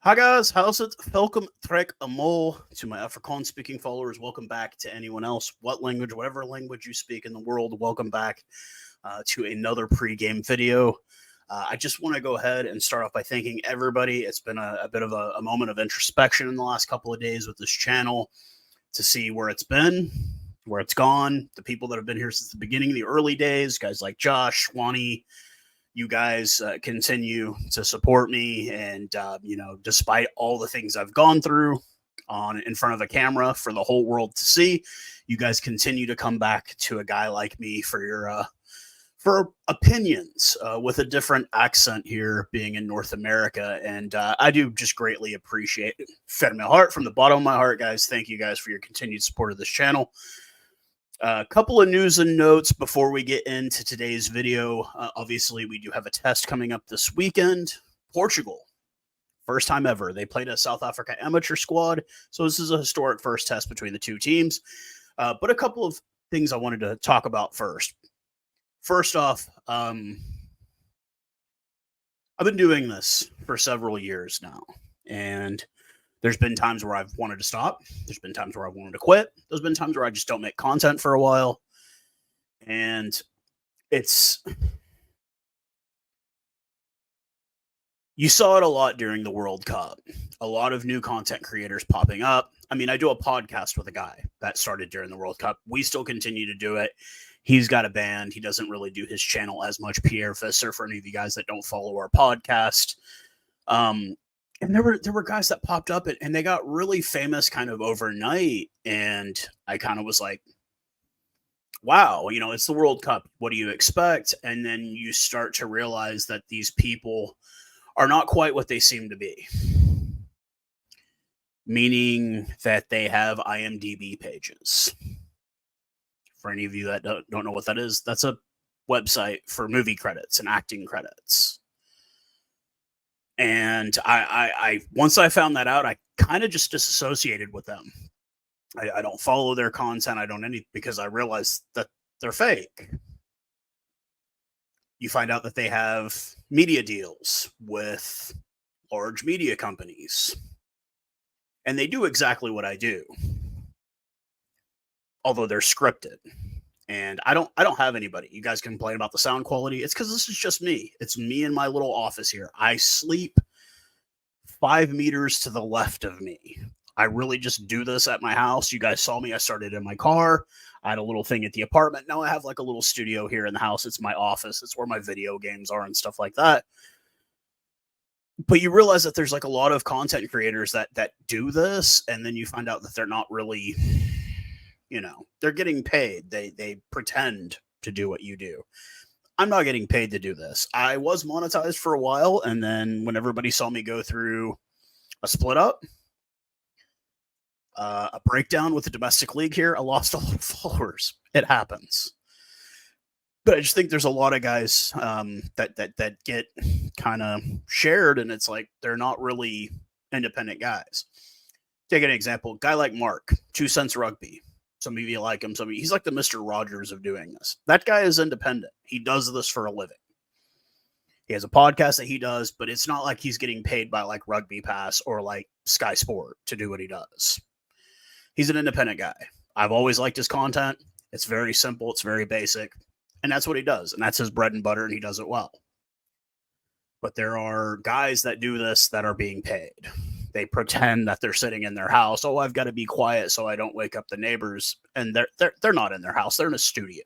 Hi guys, Howzit? Welcome trek amol to my Afrikaans speaking followers. Welcome back to anyone else, what language, whatever language you speak in the world. Welcome back to another pre-game video. I just want to go ahead and start off by thanking everybody. It's been a bit of a moment of introspection in the last couple of days with this channel to see where it's been, where it's gone. The people that have been here since the beginning, the early days, guys like Josh, Swanee. You guys continue to support me, and despite all the things I've gone through in front of a camera for the whole world to see, you guys continue to come back to a guy like me for your for opinions with a different accent here, being in North America, and I do just greatly appreciate it. From my heart, from the bottom of my heart, guys. Thank you guys for your continued support of this channel. A couple of news and notes before we get into today's video. Obviously, we do have a test coming up this weekend. Portugal, first time ever. They played a South Africa amateur squad, so this is a historic first test between the two teams. But a couple of things I wanted to talk about first. First off, I've been doing this for several years now, and there's been times where I've wanted to stop. There's been times where I wanted to quit. There's been times where I just don't make content for a while. And you saw it a lot during the World Cup. A lot of new content creators popping up. I mean, I do a podcast with a guy that started during the World Cup. We still continue to do it. He's got a band. He doesn't really do his channel as much. Pierre Visser, for any of you guys that don't follow our podcast. And there were guys that popped up and they got really famous kind of overnight. And I kind of was like, wow, it's the World Cup. What do you expect? And then you start to realize that these people are not quite what they seem to be. Meaning that they have IMDb pages. For any of you that don't know what that is, that's a website for movie credits and acting credits. And I once I found that out, I kind of just disassociated with them. I don't follow their content. I don't because I realized that they're fake. You find out that they have media deals with large media companies, and they do exactly what I do, although they're scripted. And I don't have anybody. You guys complain about the sound quality. It's because this is just me. It's me in my little office here. I sleep 5 meters to the left of me. I really just do this at my house. You guys saw me. I started in my car. I had a little thing at the apartment. Now I have like a little studio here in the house. It's my office. It's where my video games are and stuff like that. But you realize that there's like a lot of content creators that do this, and then you find out that they're not really... they're getting paid. They pretend to do what you do. I'm not getting paid to do this. I was monetized for a while, and then when everybody saw me go through a split up, a breakdown with the domestic league here, I lost a lot of followers. It happens. But I just think there's a lot of guys that get kind of shared, and it's like they're not really independent guys. Take an example. Guy like Mark, 2 Cents Rugby. Some of you like him. He's like the Mr. Rogers of doing this. That guy is independent. He does this for a living. He has a podcast that he does, but it's not like he's getting paid by like Rugby Pass or like Sky Sport to do what he does. He's an independent guy. I've always liked his content. It's very simple. It's very basic. And that's what he does. And that's his bread and butter, and he does it well. But there are guys that do this that are being paid. They pretend that they're sitting in their house. Oh, I've got to be quiet so I don't wake up the neighbors. And they're not in their house. They're in a studio.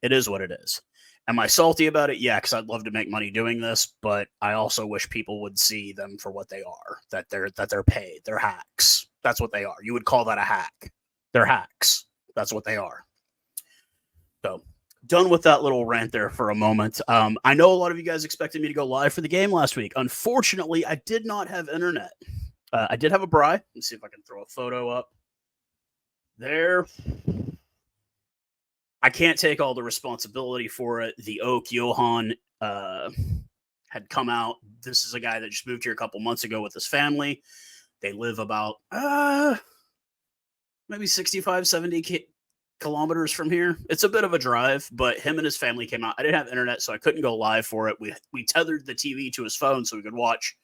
It is what it is. Am I salty about it? Yeah, because I'd love to make money doing this, but I also wish people would see them for what they are. That they're paid. They're hacks. That's what they are. You would call that a hack. They're hacks. That's what they are. So, done with that little rant there for a moment. I know a lot of you guys expected me to go live for the game last week. Unfortunately, I did not have internet. I did have a Bri. Let's see if I can throw a photo up there. I can't take all the responsibility for it. The Oak Johan had come out. This is a guy that just moved here a couple months ago with his family. They live about maybe 65, 70 kilometers from here. It's a bit of a drive, but him and his family came out. I didn't have internet, so I couldn't go live for it. We tethered the TV to his phone so we could watch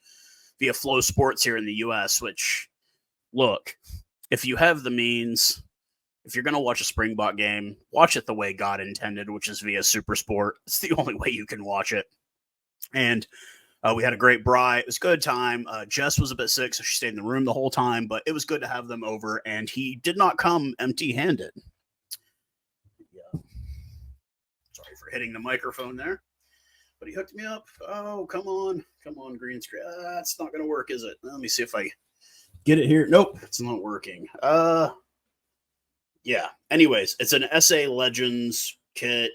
via Flow Sports here in the U.S., which, look, if you have the means, if you're going to watch a Springbok game, watch it the way God intended, which is via Super Sport. It's the only way you can watch it. And we had a great braai. It was a good time. Jess was a bit sick, so she stayed in the room the whole time, but it was good to have them over, and he did not come empty-handed. Yeah. Sorry for hitting the microphone there, but he hooked me up. Oh, come on. Come on, green screen. It's not going to work, is it? Let me see if I get it here. Nope, it's not working. Yeah. Anyways, it's an SA Legends kit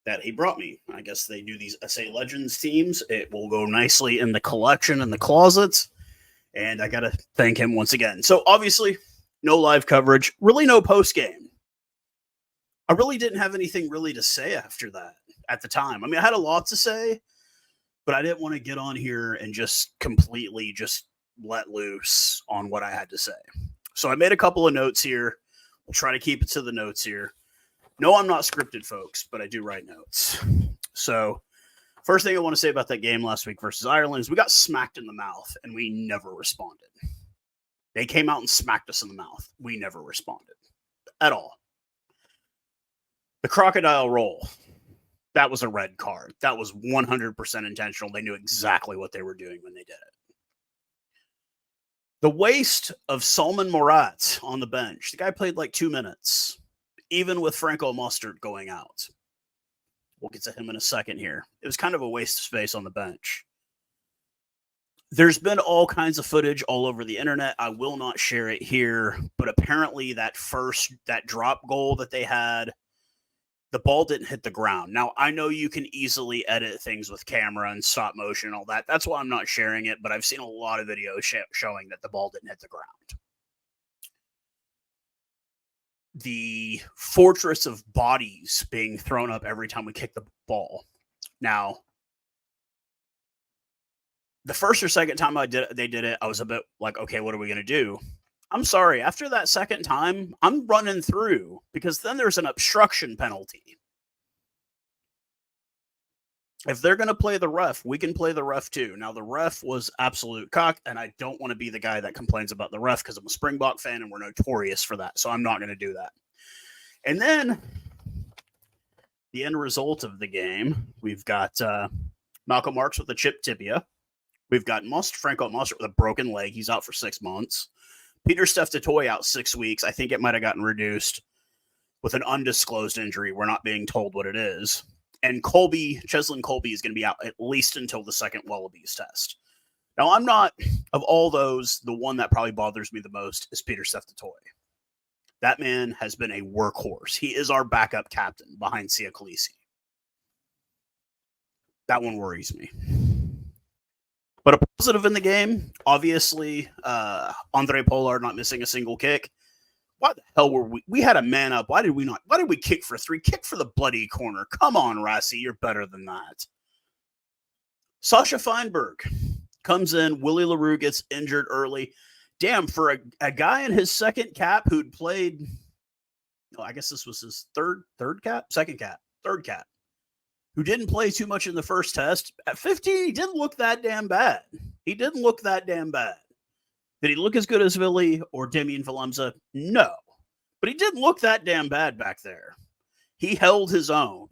that he brought me. I guess they do these SA Legends teams. It will go nicely in the collection in the closets. And I got to thank him once again. So obviously, no live coverage, really no post game. I really didn't have anything really to say after that at the time. I mean, I had a lot to say, but I didn't want to get on here and just completely just let loose on what I had to say. So I made a couple of notes here. We'll try to keep it to the notes here. No, I'm not scripted, folks, but I do write notes. So first thing I want to say about that game last week versus Ireland is we got smacked in the mouth, and we never responded. They came out and smacked us in the mouth. We never responded at all. The crocodile roll, that was a red card. That was 100% intentional. They knew exactly what they were doing when they did it. The waste of Salman Morat on the bench. The guy played like 2 minutes, even with Franco Mustard going out. We'll get to him in a second here. It was kind of a waste of space on the bench. There's been all kinds of footage all over the internet. I will not share it here, but apparently that drop goal that they had, the ball didn't hit the ground. Now, I know you can easily edit things with camera and stop motion and all that. That's why I'm not sharing it, but I've seen a lot of videos showing that the ball didn't hit the ground. The fortress of bodies being thrown up every time we kick the ball. Now, the first or second time they did it, I was a bit like, okay, what are we going to do? I'm sorry. After that second time, I'm running through because then there's an obstruction penalty. If they're going to play the ref, we can play the ref too. Now, the ref was absolute cock, and I don't want to be the guy that complains about the ref because I'm a Springbok fan and we're notorious for that. So I'm not going to do that. And then the end result of the game, we've got Malcolm Marks with a chipped tibia. We've got Franco Mustard with a broken leg. He's out for 6 months. Peter Steph-Totoy out 6 weeks. I think it might have gotten reduced with an undisclosed injury. We're not being told what it is. And Cheslin Colby is going to be out at least until the second Wallabies test. Now, I'm not, of all those, the one that probably bothers me the most is Peter Steph-Totoy. That man has been a workhorse. He is our backup captain behind Sia Khaleesi. That one worries me. But a positive in the game, obviously, Andre Pollard not missing a single kick. Why the hell were we? We had a man up. Why did we not? Why did we kick for 3? Kick for the bloody corner. Come on, Rassi. You're better than that. Sasha Feinberg comes in. Willie LaRue gets injured early. Damn, for a guy in his second cap who'd played, I guess this was his third cap, third cap, who didn't play too much in the first test. At 15, he didn't look that damn bad. Did he look as good as Willie or Damien Valemza? No. But he didn't look that damn bad back there. He held his own.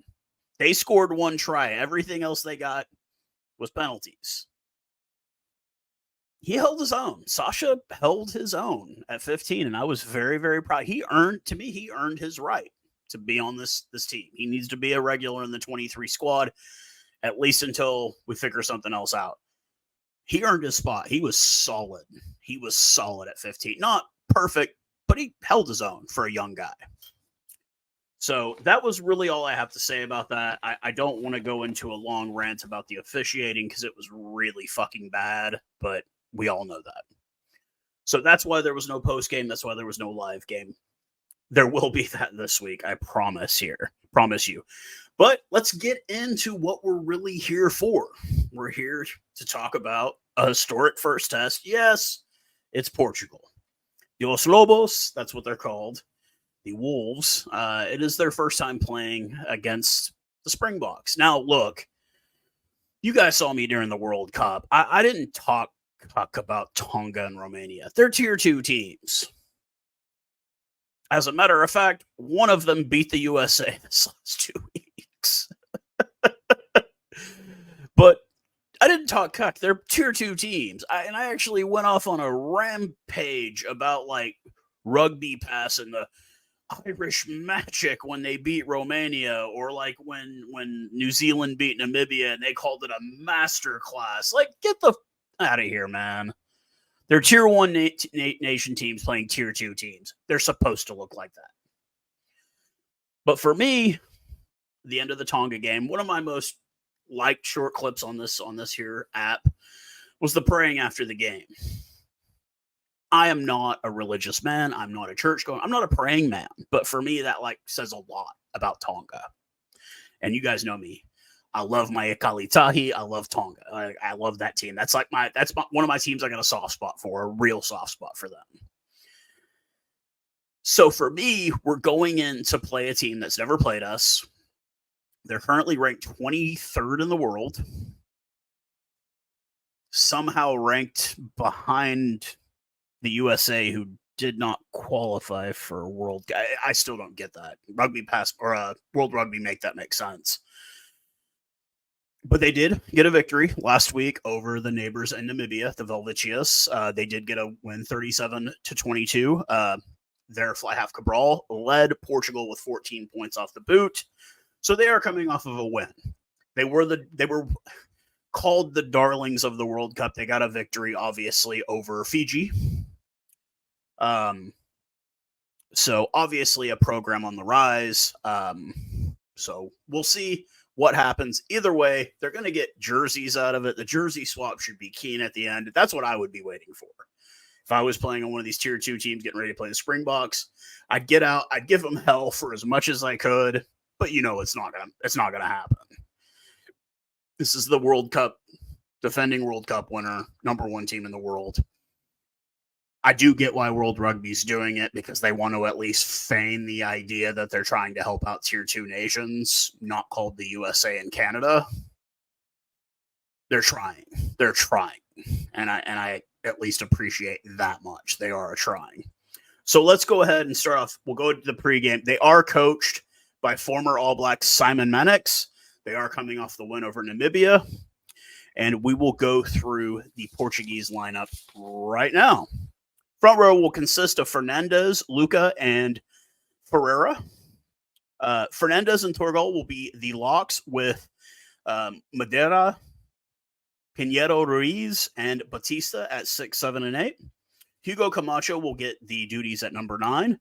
They scored 1 try. Everything else they got was penalties. He held his own. Sasha held his own at 15, and I was very, very proud. He earned his right to be on this team. He needs to be a regular in the 23 squad, at least until we figure something else out. He earned his spot. He was solid. He was solid at 15. Not perfect, but he held his own for a young guy. So that was really all I have to say about that. I don't want to go into a long rant about the officiating because it was really fucking bad, but we all know that. So that's why there was no post game. That's why there was no live game. There will be that this week. I promise you. But let's get into what we're really here for. We're here to talk about a historic first test. Yes, it's Portugal. Los Lobos, that's what they're called. The Wolves. It is their first time playing against the Springboks. Now, look, You guys saw me during the World Cup. I didn't talk about Tonga and Romania. They're tier 2 teams. As a matter of fact, one of them beat the USA this last 2 weeks. But I didn't talk cuck. They're tier 2 teams. I actually went off on a rampage about like Rugby Pass and the Irish magic when they beat Romania, or like when New Zealand beat Namibia and they called it a master class. Like, get the out of here, man. They're tier 1 nation teams playing tier 2 teams. They're supposed to look like that. But for me, the end of the Tonga game, one of my most liked short clips on this here app was the praying after the game. I am not a religious man. I'm not a church going. I'm not a praying man. But for me, that like says a lot about Tonga. And you guys know me. I love my Ikalitahi. I love Tonga. I love that team. That's one of my teams I got a soft spot for, a real soft spot for them. So for me, we're going in to play a team that's never played us. They're currently ranked 23rd in the world. Somehow ranked behind the USA, who did not qualify for World. I still don't get that. Rugby Pass or World Rugby make that make sense. But they did get a victory last week over the neighbors in Namibia, the Velvetias. They did get a win 37-22. Their fly half Cabral led Portugal with 14 points off the boot. So they are coming off of a win. They were called the darlings of the World Cup. They got a victory, obviously, over Fiji. So obviously a program on the rise. So we'll see what happens. Either way, they're going to get jerseys out of it. The jersey swap should be keen at the end. That's what I would be waiting for. If I was playing on one of these tier 2 teams getting ready to play the Springboks, I'd get out. I'd give them hell for as much as I could. But you know it's not gonna happen. This is the World Cup, defending World Cup winner, number 1 team in the world. I do get why World Rugby's doing it, because they want to at least feign the idea that they're trying to help out tier 2 nations, not called the USA and Canada. They're trying. And I at least appreciate that much. They are trying. So let's go ahead and start off. We'll go to the pregame. They are coached by former All Black Simon Mannix. They are coming off the win over Namibia. And we will go through the Portuguese lineup right now. Front row will consist of Fernandes, Luca, and Ferreira. Fernandes and Torgal will be the locks, with Madeira, Pinheiro Ruiz, and Batista at 6, 7, and 8. Hugo Camacho will get the duties at number 9.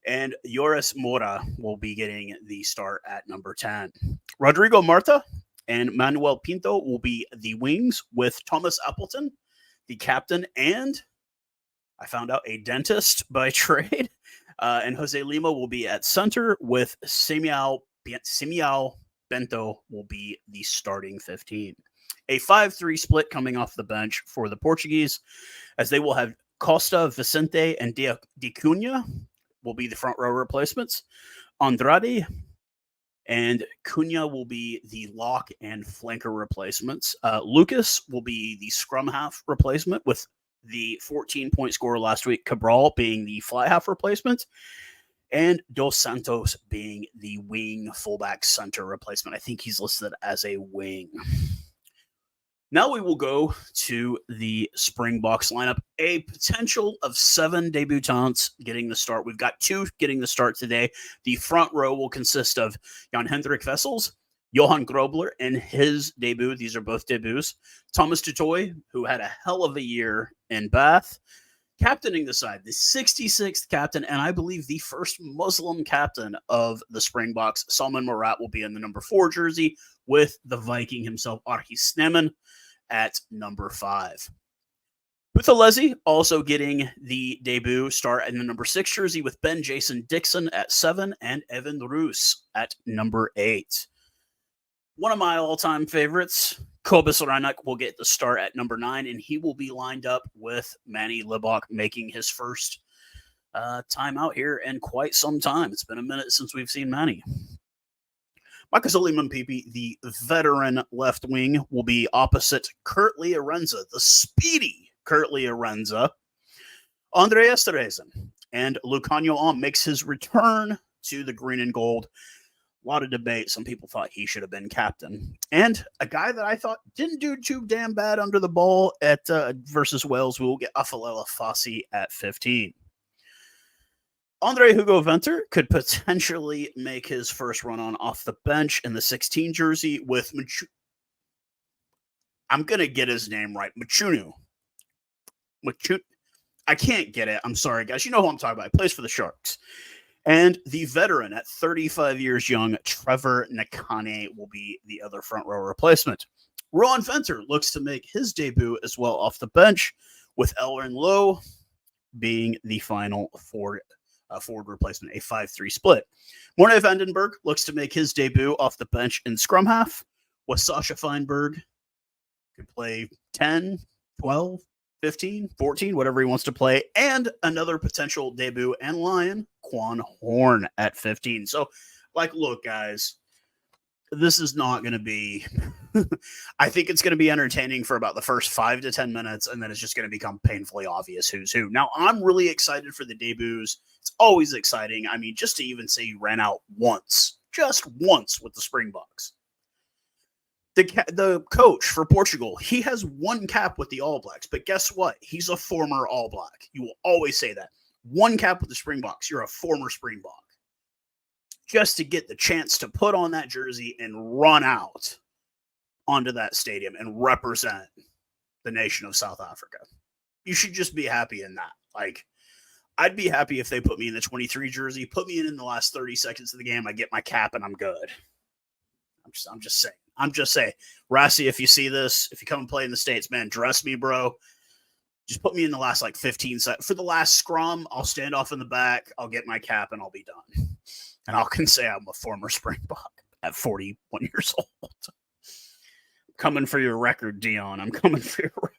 And Joris Moura will be getting the start at number 10. Rodrigo Marta and Manuel Pinto will be the wings, with Thomas Appleton, the captain, and I found out a dentist by trade. And Jose Lima will be at center, with Samuel Bento will be the starting 15. A 5-3 split coming off the bench for the Portuguese, as they will have Costa, Vicente, and De Cunha will be the front row replacements. Andrade and Cunha will be the lock and flanker replacements. Lucas will be the scrum half replacement, with the 14-point scorer last week, Cabral, being the fly half replacement, and Dos Santos being the wing fullback center replacement. I think he's listed as a wing. Now we will go to the Springboks lineup. A potential of 7 debutants getting the start. We've got 2 getting the start today. The front row will consist of Jan-Hendrik Wessels, Johan Grobler in his debut. These are both debuts. Thomas Tutoy, who had a hell of a year in Bath, captaining the side, the 66th captain, and I believe the first Muslim captain of the Springboks. Salman Murat will be in the number 4 jersey, with the Viking himself, Archie Sneman, at number 5. Buthelezi also getting the debut start in the number 6 jersey, with Ben Jason Dixon at 7 and Evan Roos at number 8. One of my all-time favorites, Kobus Ranak, will get the start at number 9, and he will be lined up with Manny Libok, making his first time out here in quite some time. It's been a minute since we've seen Manny. Makazole Mumpipi, the veteran left wing, will be opposite Kurt Leorenza, the speedy Kurt Leorenza. Andre Esterhazen and Lucanio makes his return to the green and gold. A lot of debate. Some people thought he should have been captain. And a guy that I thought didn't do too damn bad under the ball at versus Wales, we will get Afalela Fassi at 15. Andre Hugo Venter could potentially make his first run on off the bench in the 16 jersey with I'm going to get his name right. Machunu. I can't get it. I'm sorry, guys. You know who I'm talking about. He plays for the Sharks. And the veteran at 35 years young, Trevor Nakane, will be the other front row replacement. Rowan Venter looks to make his debut as well off the bench, with Elrin Lowe being the final forward replacement, a 5-3 split. Morne Vandenberg looks to make his debut off the bench in scrum half, with Sasha Feinberg could play 10, 12, 15, 14, whatever he wants to play, and another potential debut and Lion, Quan Horn at 15. So, look, guys, this is not going to be, I think it's going to be entertaining for about the first 5 to 10 minutes, and then it's just going to become painfully obvious who's who. Now, I'm really excited for the debuts. It's always exciting. I mean, just to even say you ran out just once with the Springboks. The coach for Portugal, he has one cap with the All Blacks, but guess what? He's a former All Black. You will always say that. One cap with the Springboks, you're a former Springbok. Just to get the chance to put on that jersey and run out onto that stadium and represent the nation of South Africa. You should just be happy in that. I'd be happy if they put me in the 23 jersey, put me in the last 30 seconds of the game, I get my cap and I'm good. I'm just saying. Rassi, if you see this, if you come and play in the States, man, dress me, bro. Just put me in the last 15 seconds. For the last scrum, I'll stand off in the back, I'll get my cap, and I'll be done. And I can say I'm a former Springbok at 41 years old. Coming for your record, Dion. I'm coming for your record.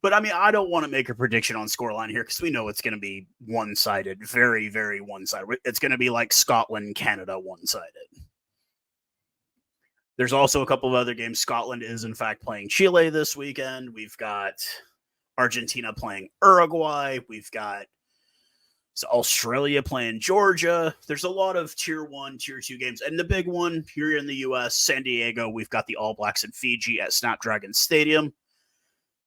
But, I mean, I don't want to make a prediction on scoreline here because we know it's going to be one-sided, very, very one-sided. It's going to be like Scotland, Canada one-sided. There's also a couple of other games. Scotland is, in fact, playing Chile this weekend. We've got Argentina playing Uruguay. We've got Australia playing Georgia. There's a lot of Tier 1, Tier 2 games. And the big one here in the U.S., San Diego, we've got the All Blacks and Fiji at Snapdragon Stadium.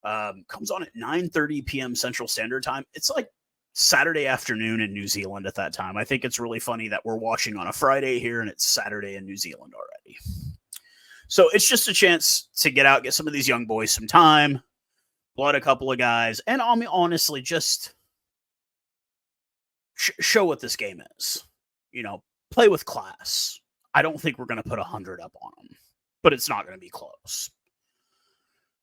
Comes on at 9:30 p.m. Central Standard Time. It's like Saturday afternoon in New Zealand at that time. I think it's really funny that we're watching on a Friday here and it's Saturday in New Zealand already. So it's just a chance to get out, get some of these young boys some time, blood a couple of guys, and I mean, honestly, just show what this game is. Play with class. I don't think we're going to put 100 up on them, but it's not going to be close.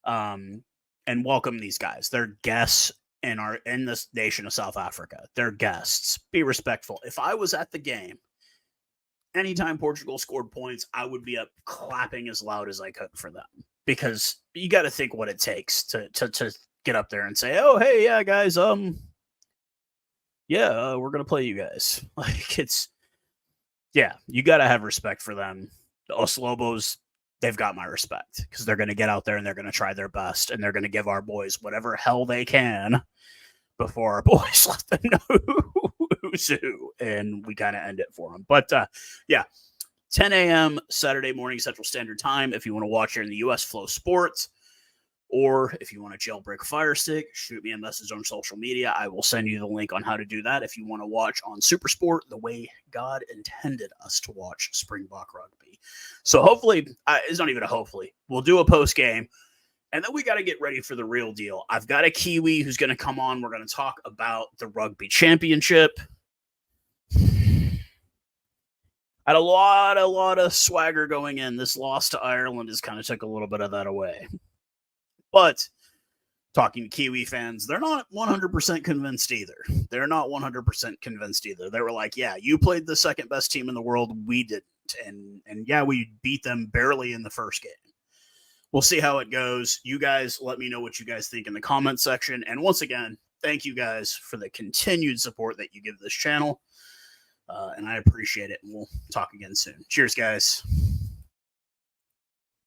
And welcome these guys. They're guests in this nation of South Africa. They're guests. Be respectful. If I was at the game, anytime Portugal scored points, I would be up clapping as loud as I could for them, because you got to think what it takes to get up there and say, "Oh, hey, yeah, guys, we're gonna play you guys." You got to have respect for them. The Os Lobos, they've got my respect because they're gonna get out there and they're gonna try their best and they're gonna give our boys whatever hell they can before our boys let them know who's who, and we kind of end it for them. But 10 a.m. Saturday morning Central Standard Time. If you want to watch here in the U.S., Flow Sports, or if you want to jailbreak Fire Stick, shoot me a message on social media. I will send you the link on how to do that. If you want to watch on Super Sport the way God intended us to watch Springbok rugby. So hopefully, it's not even a hopefully, we'll do a post game. And then we got to get ready for the real deal. I've got a Kiwi who's going to come on. We're going to talk about the Rugby Championship. Had a lot of swagger going in. This loss to Ireland has kind of took a little bit of that away. But talking to Kiwi fans, they're not 100% convinced either. They're not 100% convinced either. They were like, yeah, you played the second best team in the world. We didn't. And yeah, we beat them barely in the first game. We'll see how it goes. You guys let me know what you guys think in the comment section. And once again, thank you guys for the continued support that you give this channel. And I appreciate it. And we'll talk again soon. Cheers, guys.